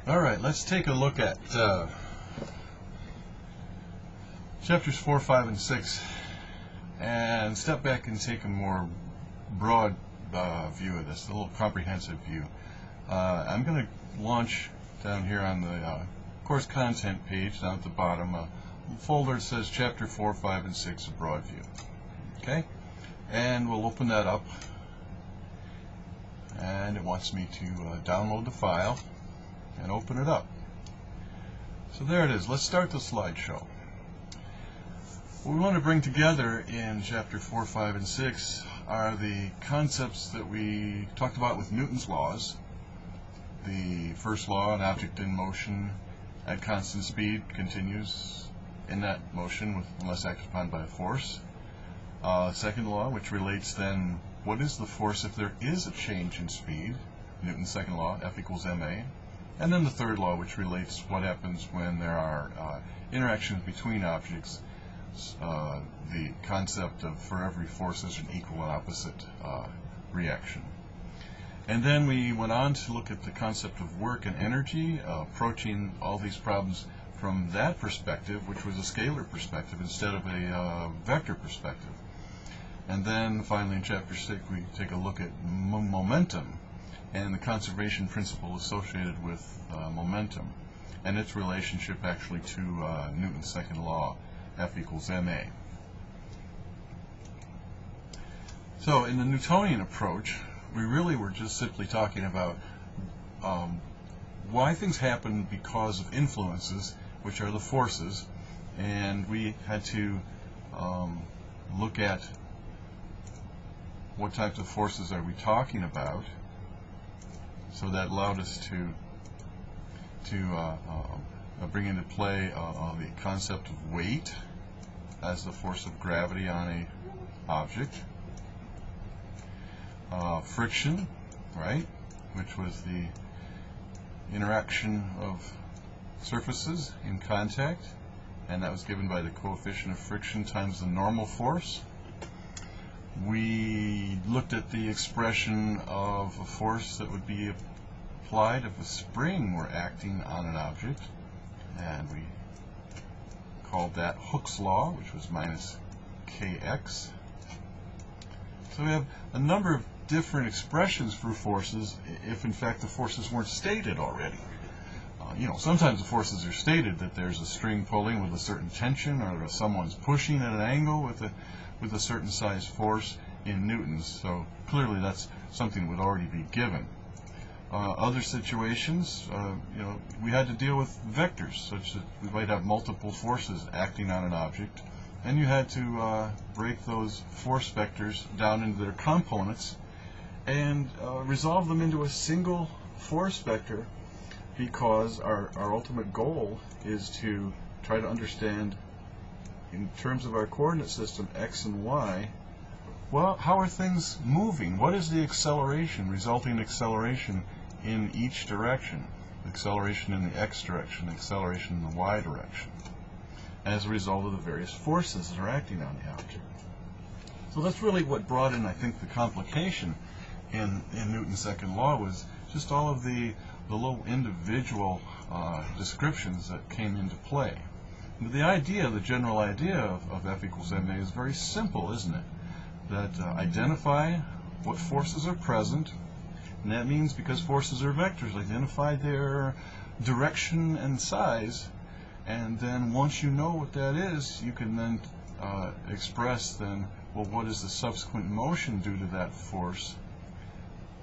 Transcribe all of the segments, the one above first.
Alright, let's take a look at chapters 4, 5, and 6 and step back and take a more broad view of this, a little comprehensive view. I'm going to launch down here on the course content page down at the bottom a folder that says chapter 4, 5, and 6, a broad view. Okay? And we'll open that up, and it wants me to download the file and open it up. So there it is. Let's start the slideshow. What we want to bring together in chapter 4, 5, and 6 are the concepts that we talked about with Newton's laws. The first law, an object in motion at constant speed continues in that motion unless acted upon by a force. Second law, which relates then what is the force if there is a change in speed, Newton's second law, F equals ma. And then the third law, which relates what happens when there are interactions between objects, the concept of for every force there's an equal and opposite reaction. And then we went on to look at the concept of work and energy, approaching all these problems from that perspective, which was a scalar perspective instead of a vector perspective. And then finally in chapter 6 we take a look at momentum and the conservation principle associated with momentum and its relationship actually to Newton's second law, F equals ma. So in the Newtonian approach, we really were just simply talking about why things happen because of influences, which are the forces, and we had to look at what types of forces are we talking about. So that allowed us to bring into play the concept of weight as the force of gravity on a object. Friction, right, which was the interaction of surfaces in contact, and that was given by the coefficient of friction times the normal force. We looked at the expression of a force that would be applied if a spring were acting on an object, and we called that Hooke's law, which was minus kx. So we have a number of different expressions for forces if in fact the forces weren't stated already. Sometimes the forces are stated that there's a string pulling with a certain tension, or someone's pushing at an angle with a certain size force in newtons. So clearly that's something that would already be given. Other situations, we had to deal with vectors, such that we might have multiple forces acting on an object, and you had to break those force vectors down into their components and resolve them into a single force vector, because our ultimate goal is to try to understand, in terms of our coordinate system, x and y, well, how are things moving? What is the acceleration, resulting acceleration in each direction? Acceleration in the x direction, acceleration in the y direction, as a result of the various forces that are acting on the object. So that's really what brought in, I think, the complication in Newton's second law, was just all of the little individual descriptions that came into play. But the idea, the general idea of F equals ma is very simple, isn't it? That identify what forces are present, and that means, because forces are vectors, identify their direction and size, and then once you know what that is, you can then express then, well, what is the subsequent motion due to that force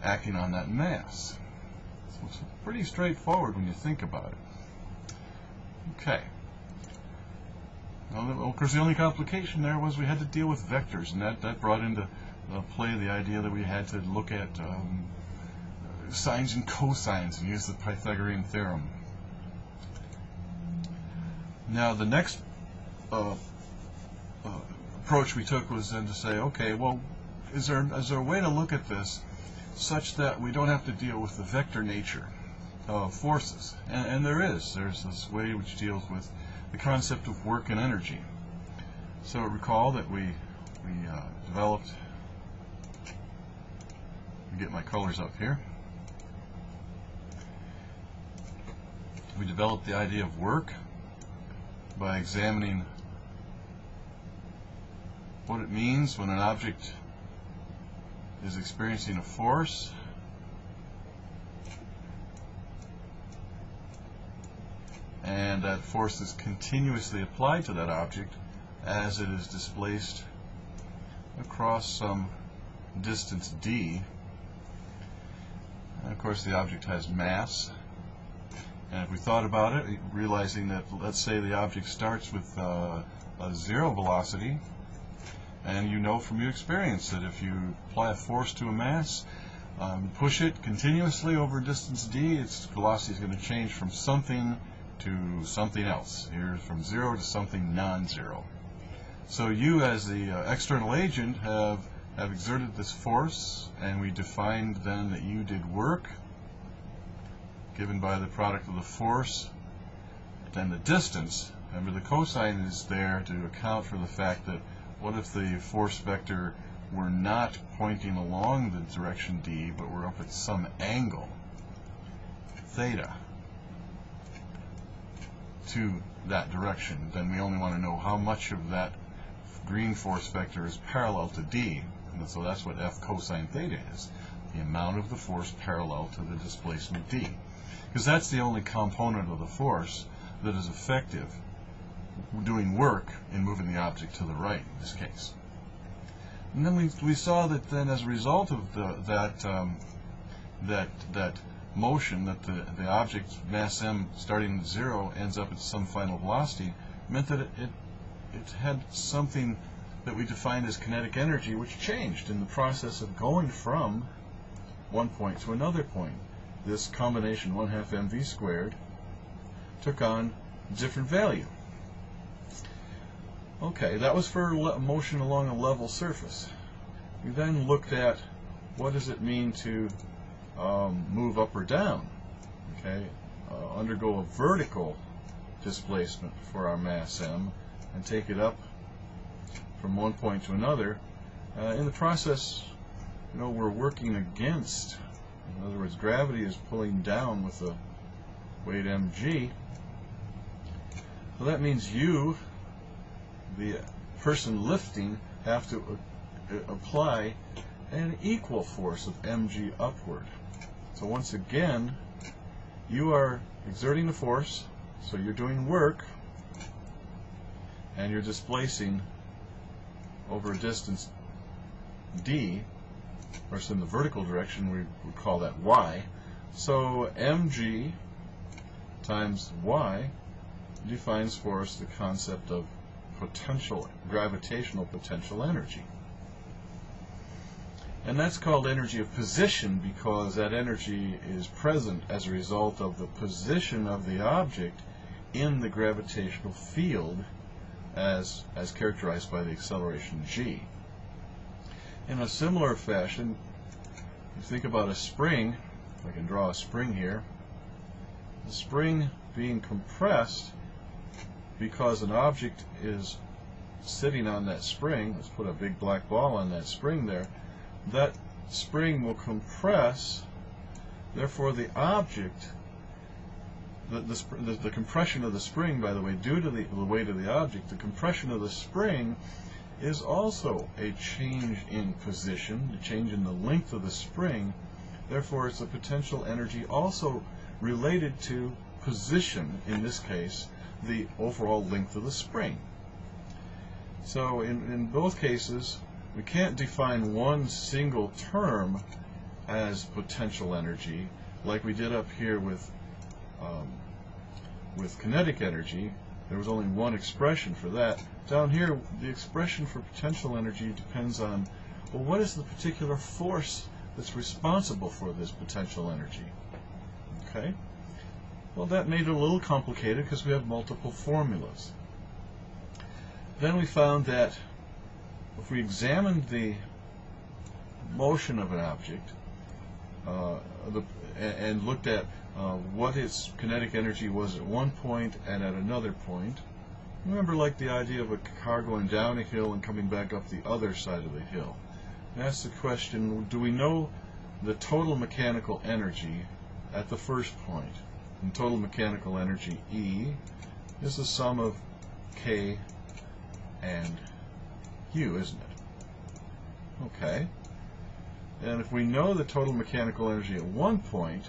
acting on that mass? So it's pretty straightforward when you think about it. Okay. Well, of course, the only complication there was we had to deal with vectors, and that brought into play the idea that we had to look at sines and cosines and use the Pythagorean theorem. Now, the next approach we took was then to say, okay, well, is there a way to look at this such that we don't have to deal with the vector nature of forces? And there's this way which deals with the concept of work and energy. So recall that we developed, get my colors up here, We developed the idea of work by examining what it means when an object is experiencing a force, and that force is continuously applied to that object as it is displaced across some distance d. And of course the object has mass, and if we thought about it, realizing that, let's say the object starts with a zero velocity, and you know from your experience that if you apply a force to a mass, push it continuously over distance d, its velocity is going to change from something to something else. Here, from zero to something non-zero. So you, as the external agent, have exerted this force, and we defined then that you did work given by the product of the force and the distance. Remember, the cosine is there to account for the fact that what if the force vector were not pointing along the direction d, but were up at some angle, theta, to that direction? Then we only want to know how much of that green force vector is parallel to d, and so that's what F cosine theta is, the amount of the force parallel to the displacement d, because that's the only component of the force that is effective doing work in moving the object to the right in this case. And then we saw that then, as a result of that motion, that the object mass m starting at zero ends up at some final velocity, meant that it had something that we defined as kinetic energy, which changed in the process of going from one point to another point. This combination 1/2 mv squared took on a different value. Okay, that was for motion along a level surface. We then looked at what does it mean to move up or down. Okay, undergo a vertical displacement for our mass m and take it up from one point to another. In the process, we're working against. In other words, gravity is pulling down with a weight mg. So that means you, the person lifting, have to apply an equal force of mg upward. So once again, you are exerting the force, so you're doing work, and you're displacing over a distance d. Of course, in the vertical direction, we would call that y. So mg times y defines for us the concept of gravitational potential energy. And that's called energy of position because that energy is present as a result of the position of the object in the gravitational field as characterized by the acceleration g. In a similar fashion, you think about a spring. If I can draw a spring here, the spring being compressed because an object is sitting on that spring. Let's put a big black ball on that spring there. That spring will compress, therefore the object, the compression of the spring, by the way, due to the weight of the object, the compression of the spring is also a change in position, a change in the length of the spring. Therefore, it's a potential energy also related to position, in this case, the overall length of the spring. So in both cases, we can't define one single term as potential energy like we did up here with kinetic energy. There was only one expression for that. Down here, the expression for potential energy depends on, well, what is the particular force that's responsible for this potential energy? Okay? Well, that made it a little complicated because we have multiple formulas. Then we found that if we examined the motion of an object and looked at what its kinetic energy was at one point and at another point, remember, like the idea of a car going down a hill and coming back up the other side of the hill. And ask the question, do we know the total mechanical energy at the first point? And total mechanical energy, E, is the sum of K and U, isn't it? Okay. And if we know the total mechanical energy at one point,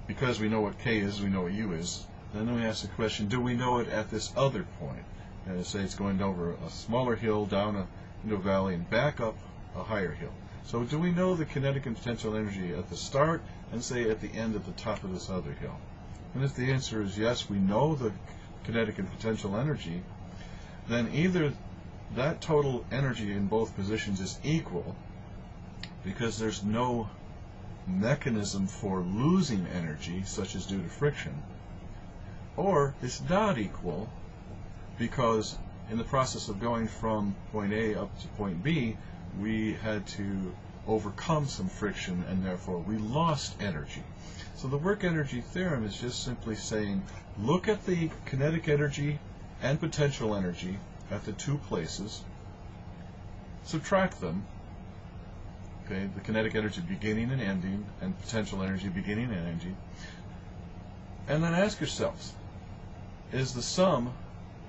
because we know what K is, we know what U is, then we ask the question, do we know it at this other point? And say it's going over a smaller hill, down into a valley, and back up a higher hill. So do we know the kinetic and potential energy at the start, and say at the end at the top of this other hill? And if the answer is yes, we know the kinetic and potential energy, then either that total energy in both positions is equal, because there's no mechanism for losing energy, such as due to friction, or it's not equal, because in the process of going from point A up to point B, we had to overcome some friction, and therefore we lost energy. So the work energy theorem is just simply saying, look at the kinetic energy and potential energy at the two places, subtract them, okay, the kinetic energy beginning and ending, and potential energy beginning and ending, and then ask yourselves, is the sum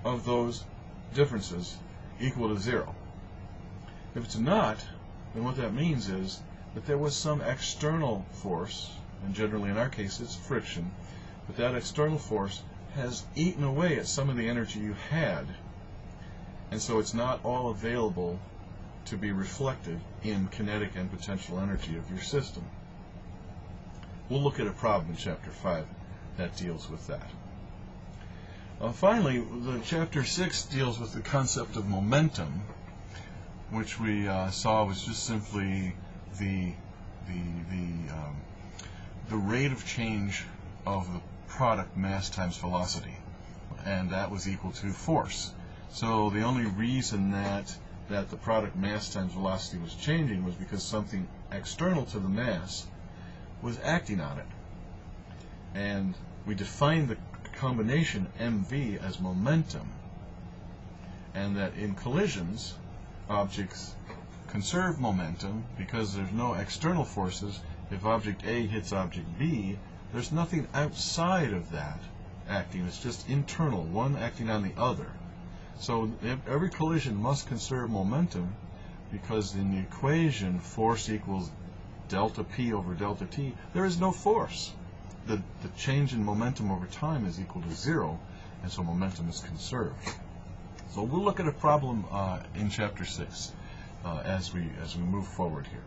of those differences equal to 0? If it's not, then what that means is that there was some external force, and generally in our case it's friction, but that external force has eaten away at some of the energy you had, and so it's not all available to be reflected in kinetic and potential energy of your system. We'll look at a problem in Chapter 5 that deals with that. Finally, the Chapter 6 deals with the concept of momentum, which we saw was just simply the rate of change of the product mass times velocity, and that was equal to force. So the only reason that the product mass times velocity was changing was because something external to the mass was acting on it. And we defined the combination mv as momentum, and that in collisions, objects conserve momentum because there's no external forces. If object A hits object B, there's nothing outside of that acting. It's just internal, one acting on the other. So every collision must conserve momentum, because in the equation force equals delta P over delta T, there is no force. The change in momentum over time is equal to 0, and so momentum is conserved. So we'll look at a problem in Chapter 6 as we move forward here.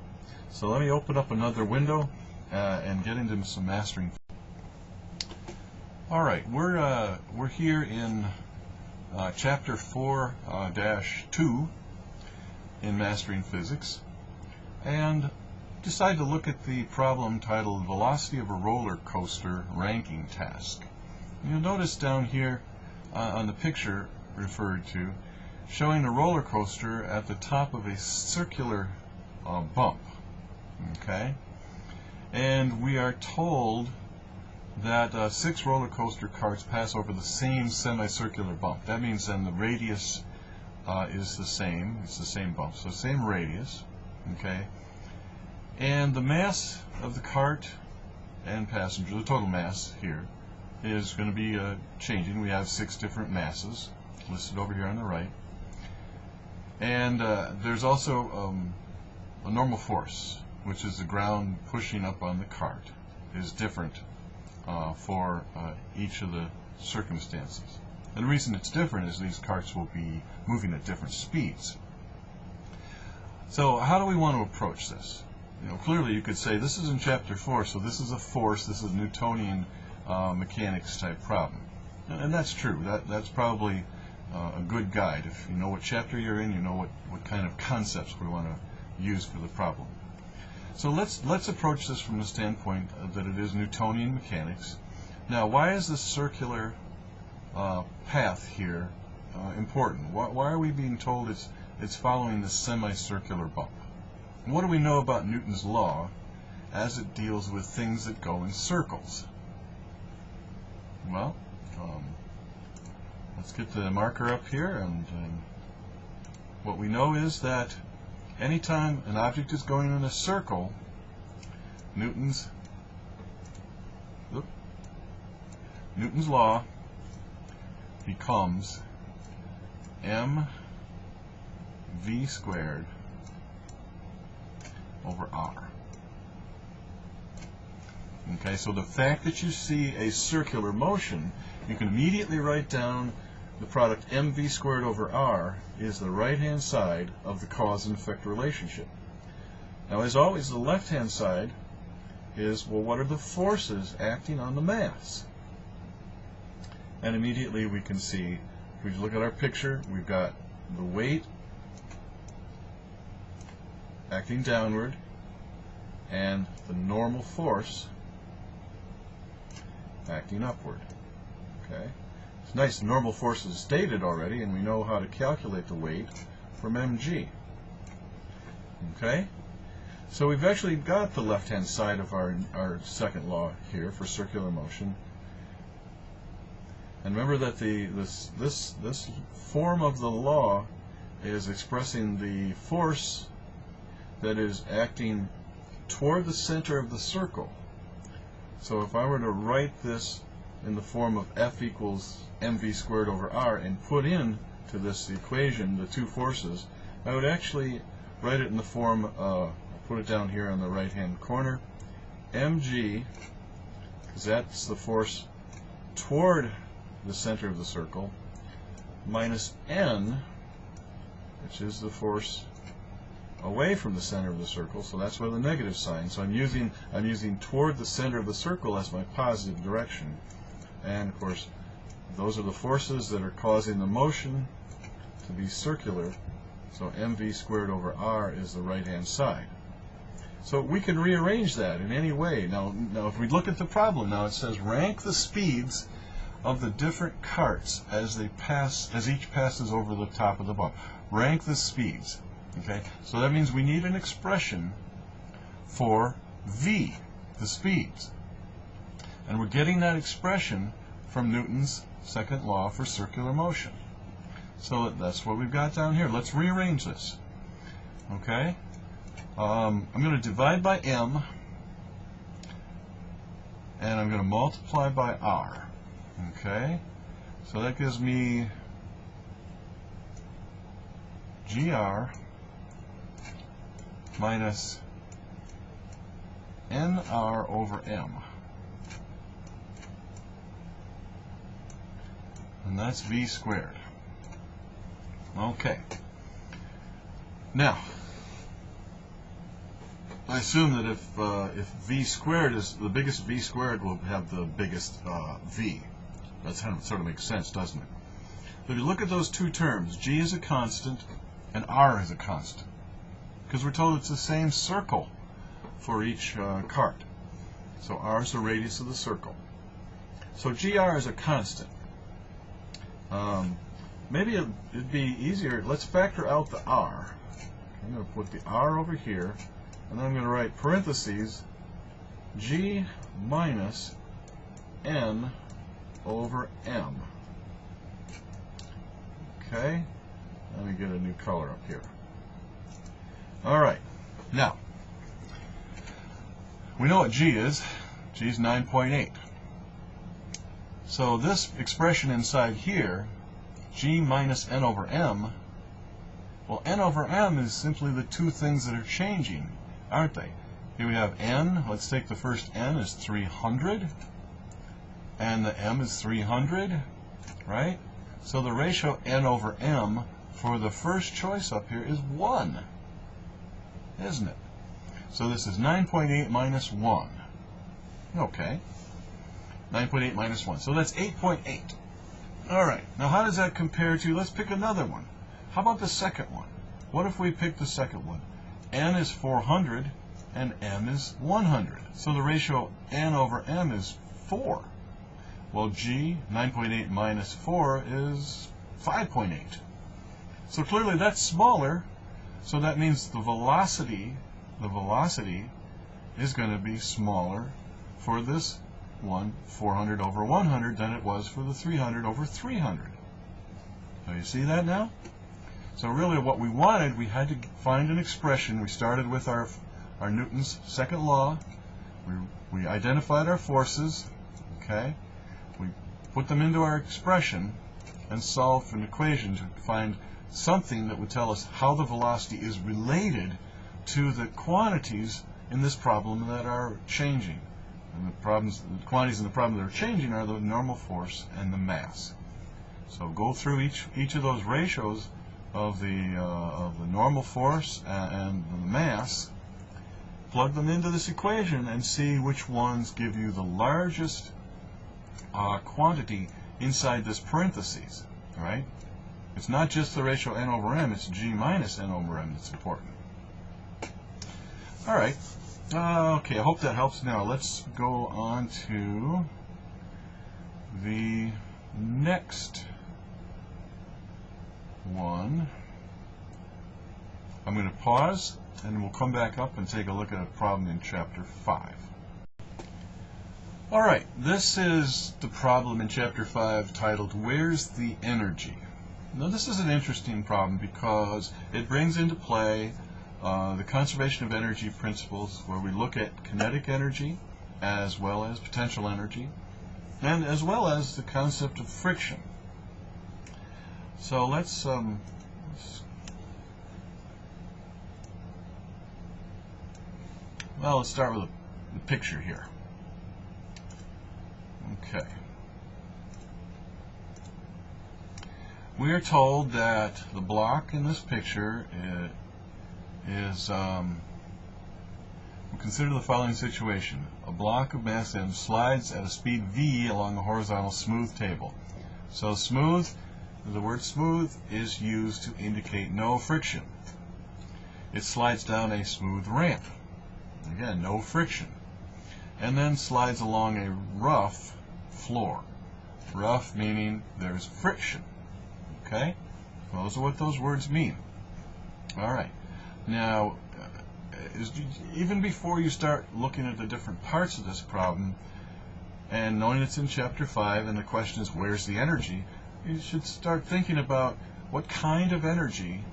So let me open up another window and get into some mastering. All right, we're here in Chapter 4-2 in Mastering Physics, and decide to look at the problem titled Velocity of a Roller Coaster Ranking Task. You'll notice down here on the picture referred to, showing a roller coaster at the top of a circular bump. Okay, and we are told that 6 roller coaster carts pass over the same semicircular bump. That means then the radius is the same. It's the same bump, so same radius. Okay, and the mass of the cart and passenger, the total mass here, is going to be changing. We have 6 different masses listed over here on the right, and there's also a normal force, which is the ground pushing up on the cart, is different for each of the circumstances. And the reason it's different is these carts will be moving at different speeds. So how do we want to approach this? Clearly you could say this is in Chapter 4, so this is a force, this is a Newtonian mechanics type problem. And that's true. That's probably a good guide. If you know what chapter you're in, you know what kind of concepts we want to use for the problem. So let's approach this from the standpoint that it is Newtonian mechanics. Now, why is the circular path here important? Why are we being told it's following this semicircular bump? And what do we know about Newton's law as it deals with things that go in circles? Well, let's get the marker up here, and what we know is that anytime an object is going in a circle, Newton's Newton's law becomes mv squared over r. Okay, so the fact that you see a circular motion, you can immediately write down the product mv squared over r is the right-hand side of the cause and effect relationship. Now, as always, the left-hand side is, well, what are the forces acting on the mass? And immediately we can see, if we look at our picture, we've got the weight acting downward and the normal force acting upward. Okay? It's nice, normal force is stated already, and we know how to calculate the weight from mg. Okay? So we've actually got the left-hand side of our second law here for circular motion. And remember that this form of the law is expressing the force that is acting toward the center of the circle. So if I were to write this in the form of F equals mv squared over r and put in to this equation the two forces, I would actually write it in the form, put it down here on the right hand corner, mg, because that's the force toward the center of the circle, minus n, which is the force away from the center of the circle, so that's where the negative sign. So I'm using toward the center of the circle as my positive direction. And of course, those are the forces that are causing the motion to be circular. So mv squared over r is the right-hand side. So we can rearrange that in any way. Now if we look at the problem, now it says rank the speeds of the different carts as each passes over the top of the bump. Rank the speeds. Okay, so that means we need an expression for v, the speeds. And we're getting that expression from Newton's second law for circular motion. So that's what we've got down here. Let's rearrange this. Okay, I'm going to divide by m, and I'm going to multiply by r. Okay, so that gives me gr minus nr over m. And that's v squared. Okay. Now, I assume that if v squared is the biggest, v squared will have the biggest v. That sort of makes sense, doesn't it? But if you look at those two terms, g is a constant and r is a constant, because we're told it's the same circle for each cart. So r is the radius of the circle. So gr is a constant. Maybe it'd be easier, let's factor out the r. I'm going to put the r over here, and then I'm going to write parentheses g minus n over m. Okay, let me get a new color up here. Alright, now, we know what g is. G is 9.8. So this expression inside here, g minus n over m, well, n over m is simply the two things that are changing, aren't they? Here we have n, let's take the first n is 300, and the m is 300, right? So the ratio n over m for the first choice up here is 1, isn't it? So this is 9.8 minus 1. Okay. 9.8 minus 1. So that's 8.8. All right. Now how does that compare to, let's pick another one. How about the second one? What if we pick the second one? N is 400 and m is 100. So the ratio n over m is 4. Well, g, 9.8 minus 4 is 5.8. So clearly that's smaller. So that means the velocity is going to be smaller for this one, 400 over 100, than it was for the 300 over 300. So you see that now? So really what we wanted, we had to find an expression. We started with our Newton's second law. We identified our forces. Okay? We put them into our expression and solve an equation to find something that would tell us how the velocity is related to the quantities in this problem that are changing. And the quantities in the problem that are changing are the normal force and the mass. So go through each of those ratios of the normal force and the mass, plug them into this equation, and see which ones give you the largest quantity inside this parentheses. All right? It's not just the ratio n over m, it's g minus n over m that's important. All right. Okay, I hope that helps. Now let's go on to the next one. I'm going to pause, and we'll come back up and take a look at a problem in Chapter 5. All right, this is the problem in Chapter 5 titled, Where's the Energy? Now this is an interesting problem because it brings into play the conservation of energy principles, where we look at kinetic energy as well as potential energy, and as well as the concept of friction. So let's start with the picture here. Okay. We are told that the block in this picture is we'll consider the following situation. A block of mass m slides at a speed v along a horizontal smooth table. So smooth, the word smooth is used to indicate no friction. It slides down a smooth ramp. Again, no friction. And then slides along a rough floor. Rough meaning there's friction. Okay? Those are what those words mean. All right. Now, even before you start looking at the different parts of this problem, and knowing it's in Chapter 5, and the question is, where's the energy, you should start thinking about what kind of energy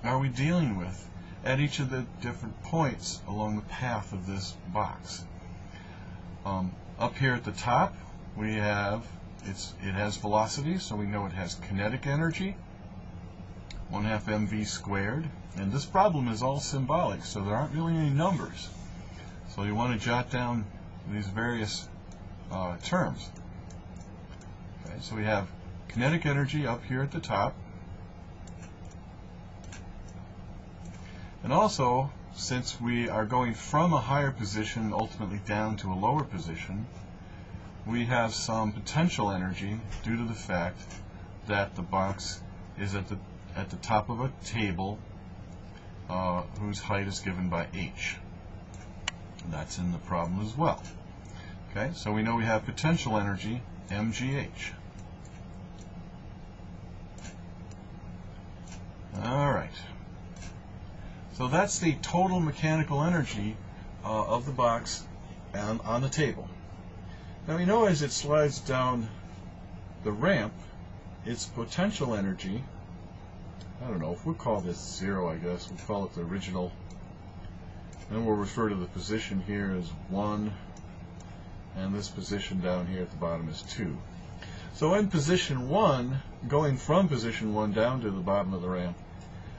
are we dealing with at each of the different points along the path of this box. Up here at the top, we have, it has velocity, so we know it has kinetic energy, 1/2 mv squared. And this problem is all symbolic, so there aren't really any numbers. So you want to jot down these various terms. Okay, so we have kinetic energy up here at the top. And also, since we are going from a higher position ultimately down to a lower position, we have some potential energy due to the fact that the box is at the top of a table whose height is given by h. And that's in the problem as well. Okay, so we know we have potential energy, mgh. All right. So that's the total mechanical energy of the box on the table. Now we know as it slides down the ramp, its potential energy, I don't know, if we'll call this 0, I guess, we'll call it the original, and we'll refer to the position here as 1, and this position down here at the bottom is 2. So in position 1, going from position 1 down to the bottom of the ramp,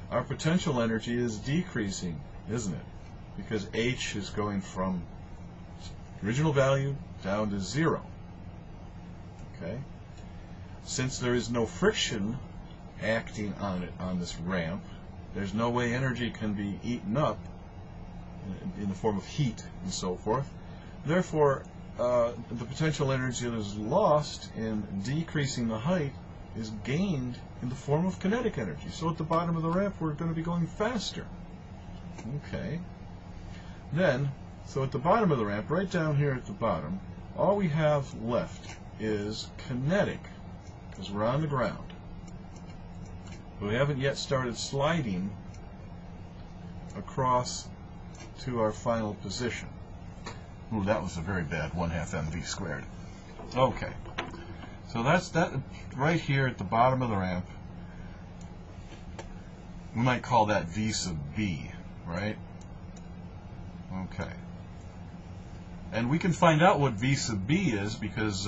our potential energy is decreasing, isn't it? Because h is going from original value down to 0. Okay? Since there is no friction acting on it on this ramp, there's no way energy can be eaten up in the form of heat and so forth. Therefore, the potential energy that is lost in decreasing the height is gained in the form of kinetic energy. So at the bottom of the ramp, we're going to be going faster. Okay. Then, so at the bottom of the ramp, right down here at the bottom, all we have left is kinetic, because we're on the ground. But we haven't yet started sliding across to our final position. Ooh, that was a very bad 1/2 mv squared. Okay. So that's that right here at the bottom of the ramp. We might call that V sub b, right? Okay. And we can find out what V sub b is because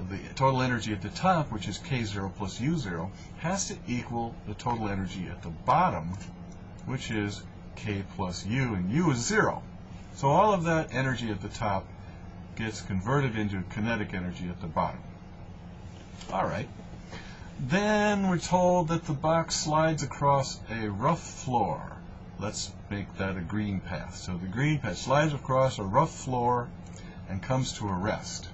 the total energy at the top, which is K0 plus U0, has to equal the total energy at the bottom, which is K plus U, and U is 0. So all of that energy at the top gets converted into kinetic energy at the bottom. All right. Then we're told that the box slides across a rough floor. Let's make that a green path. So the green path slides across a rough floor and comes to a rest.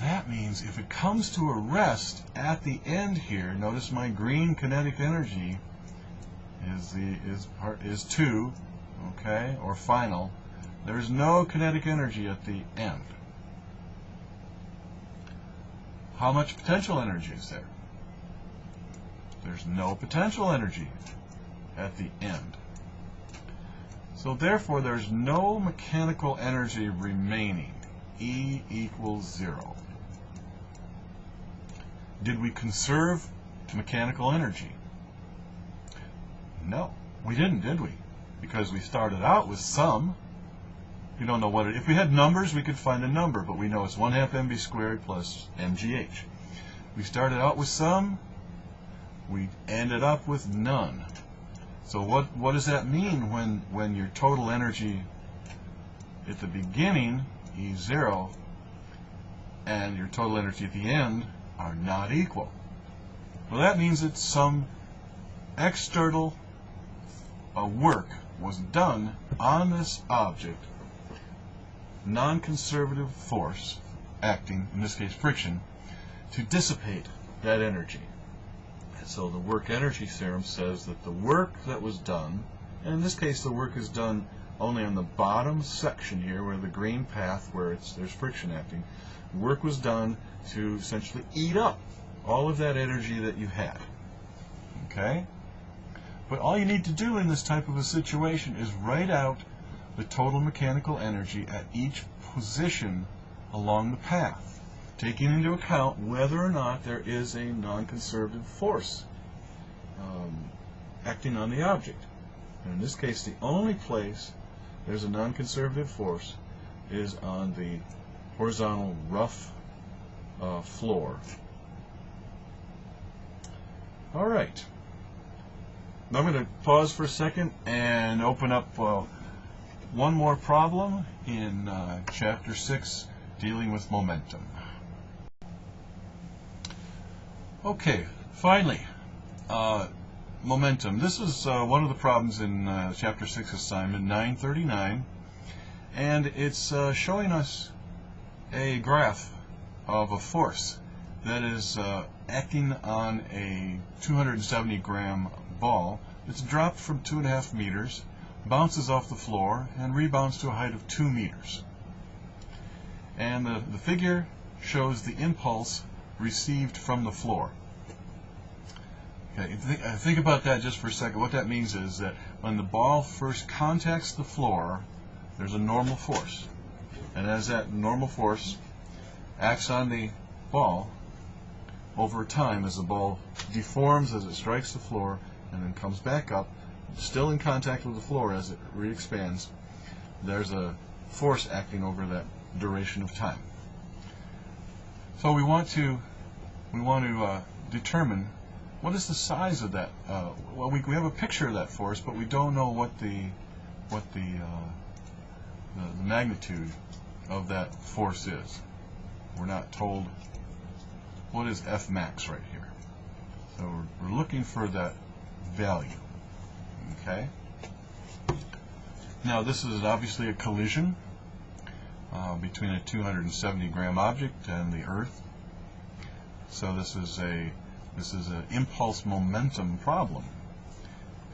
That means if it comes to a rest at the end here, notice my green kinetic energy is 2, okay, or final. There's no kinetic energy at the end. How much potential energy is there? There's no potential energy at the end. So therefore, there's no mechanical energy remaining. E equals 0. Did we conserve mechanical energy? No, we didn't, did we? Because we started out with some. We don't know what it, if we had numbers, we could find a number, but we know it's 1/2 mv squared plus mgh. We started out with some, we ended up with none. So what does that mean when your total energy at the beginning, E0, and your total energy at the end are not equal? Well, that means that some external work was done on this object, non-conservative force acting, in this case friction, to dissipate that energy. And so the work energy theorem says that the work that was done, and in this case the work is done only on the bottom section here where the green path where there's friction acting, work was done to essentially eat up all of that energy that you had. Okay? But all you need to do in this type of a situation is write out the total mechanical energy at each position along the path, taking into account whether or not there is a non-conservative force acting on the object. And in this case, the only place there's a non-conservative force is on the horizontal rough floor. All right. Now I'm going to pause for a second and open up one more problem in Chapter 6, dealing with momentum. Okay, finally, momentum. This is one of the problems in Chapter 6 assignment 939, and it's showing us a graph of a force that is acting on a 270-gram ball. It's dropped from 2.5 meters, bounces off the floor, and rebounds to a height of 2 meters. And the figure shows the impulse received from the floor. Okay, think about that just for a second. What that means is that when the ball first contacts the floor, there's a normal force. And as that normal force acts on the ball, over time, as the ball deforms as it strikes the floor and then comes back up, still in contact with the floor as it re-expands, there's a force acting over that duration of time. So we want to determine what is the size of that. Well, we have a picture of that force, but we don't know what the magnitude of that force is. We're not told what is F max right here. So we're looking for that value. Okay. Now this is obviously a collision between a 270-gram object and the Earth. So this is an impulse momentum problem.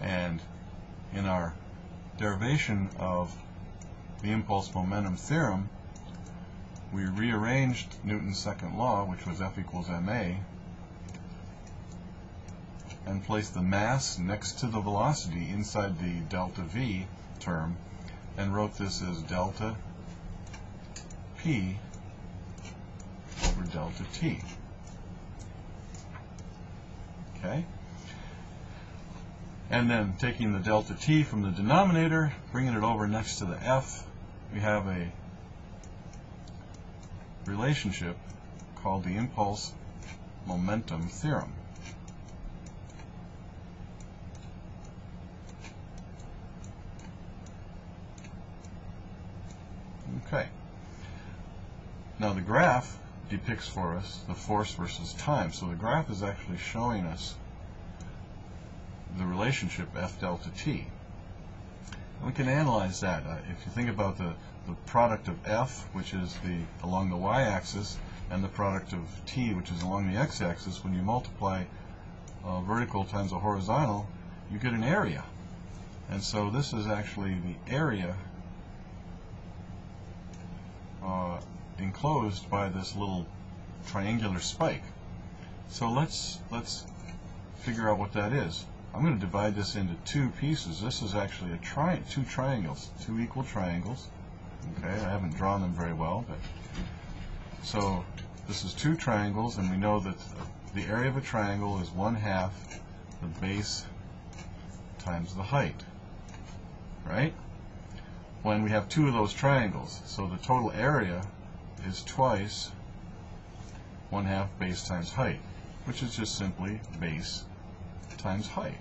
And in our derivation of the impulse momentum theorem, we rearranged Newton's second law, which was F equals ma, and placed the mass next to the velocity inside the delta v term, and wrote this as delta p over delta t. Okay? And then taking the delta t from the denominator, bringing it over next to the f, we have a relationship called the impulse momentum theorem. Okay. Now the graph depicts for us the force versus time. So the graph is actually showing us the relationship F delta T. And we can analyze that. If you think about the product of F, which is along the y-axis, and the product of T, which is along the x-axis, when you multiply vertical times a horizontal, you get an area. And so this is actually the area enclosed by this little triangular spike. So let's figure out what that is. I'm going to divide this into two pieces. This is actually two triangles, two equal triangles. Okay, I haven't drawn them very well, but so this is two triangles, and we know that the area of a triangle is 1/2 the base times the height, right? When we have two of those triangles, so the total area is twice 1/2 base times height, which is just simply base times height.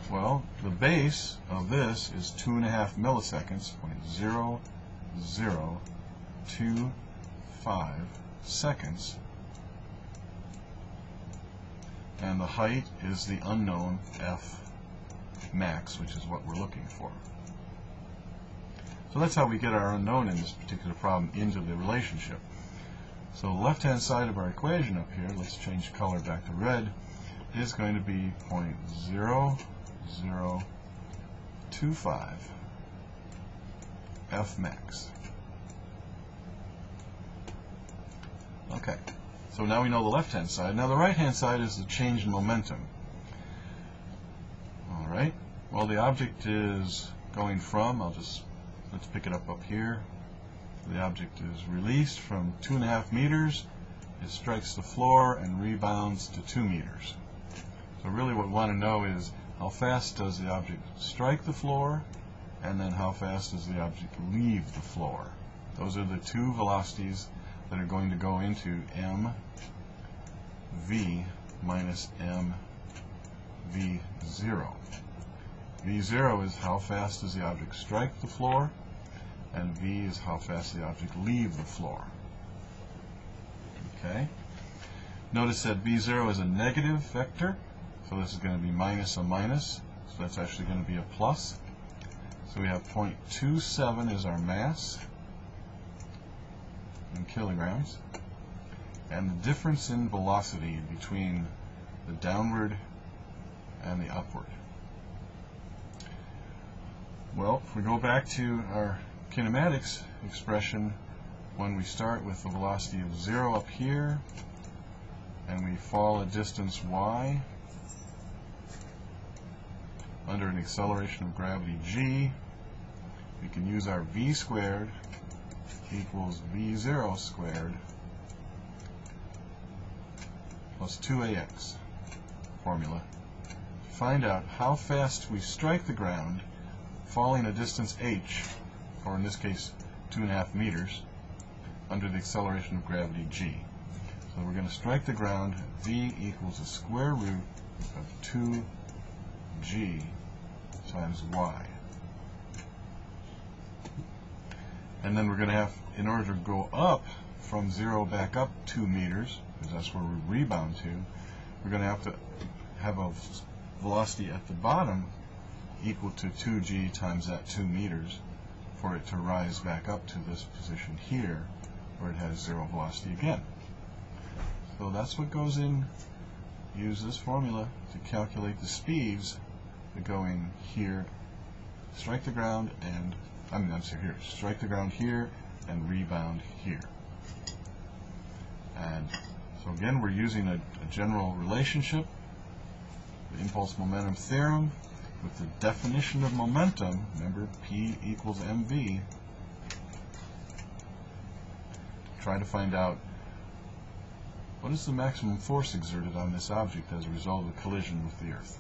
Well, the base of this is 2.5 milliseconds, 0.0025 seconds, and the height is the unknown F max, which is what we're looking for. So that's how we get our unknown in this particular problem into the relationship. So the left-hand side of our equation up here, let's change color back to red, is going to be 0.0025 F max. Okay, so now we know the left-hand side. Now the right-hand side is the change in momentum. All right, well, the object is going from, let's pick it up here. The object is released from 2.5 meters. It strikes the floor and rebounds to 2 meters. So really what we want to know is how fast does the object strike the floor, and then how fast does the object leave the floor. Those are the two velocities that are going to go into mv minus mv0. v0 is how fast does the object strike the floor, and v is how fast the object leave the floor. Okay. Notice that v0 is a negative vector, so this is going to be minus a minus, so that's actually going to be a plus. So we have 0.27 is our mass in kilograms, and the difference in velocity between the downward and the upward. Well, if we go back to our kinematics expression, when we start with the velocity of 0 up here, and we fall a distance y under an acceleration of gravity g, we can use our v squared equals v0 squared plus 2ax formula to find out how fast we strike the ground falling a distance h, or in this case 2.5 meters, under the acceleration of gravity g. So we're going to strike the ground at v equals the square root of 2g times y. And then we're going to have, in order to go up from 0 back up 2 meters, because that's where we rebound to, we're going to have a velocity at the bottom equal to 2g times that 2 meters for it to rise back up to this position here where it has 0 velocity again. So that's what goes in. Use this formula to calculate the speeds that go in here, strike the ground, and strike the ground here and rebound here. And so again, we're using a general relationship, the impulse momentum theorem, with the definition of momentum, remember P equals mv, to try to find out what is the maximum force exerted on this object as a result of a collision with the Earth.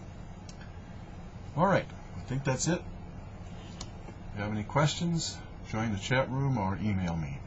Alright, I think that's it. If you have any questions, join the chat room or email me.